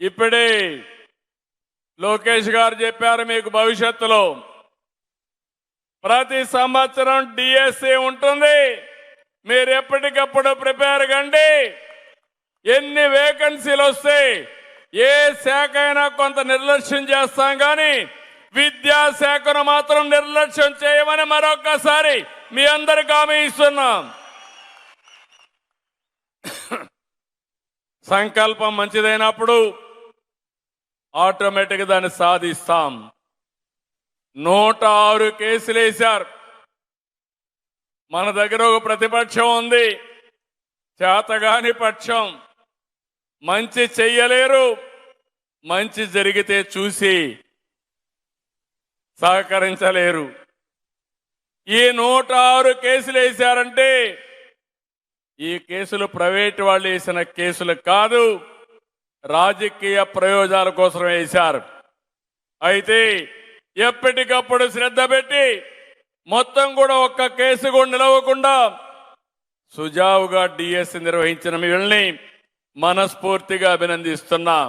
ఇప్పుడే లోకేష్ గారు చెప్పారు, మీకు భవిష్యత్తులో ప్రతి సంవత్సరం డిఎస్సి ఉంటుంది, మీరు ఎప్పటికప్పుడు ప్రిపేర్ కండి. ఎన్ని వేకెన్సీలు వస్తే ఏ శాఖ అయినా కొంత నిర్లక్ష్యం చేస్తాం, కానీ విద్యాశాఖను మాత్రం నిర్లక్ష్యం చేయమని మరొక్కసారి మీ అందరికి హామీ ఇస్తున్నాం. సంకల్పం మంచిదైనప్పుడు ఆటోమేటిక్గా దాన్ని సాధిస్తాం. 106 కేసులు వేశారు. మన దగ్గర ఒక ప్రతిపక్షం ఉంది, చేతగాని పక్షం, మంచి చెయ్యలేరు, మంచి జరిగితే చూసి సహకరించలేరు. ఈ 106 కేసులు వేశారంటే ఈ కేసులు ప్రైవేట్ వాళ్ళు వేసిన కేసులు కాదు, రాజకీయ ప్రయోజనాల కోసం వేశారు. అయితే ఎప్పటికప్పుడు శ్రద్ధ పెట్టి మొత్తం కూడా ఒక్క కేసు కూడా నిలవకుండా సుజావుగా డిఎస్సి నిర్వహించిన మిమ్మల్ని మనస్ఫూర్తిగా అభినందిస్తున్నాం.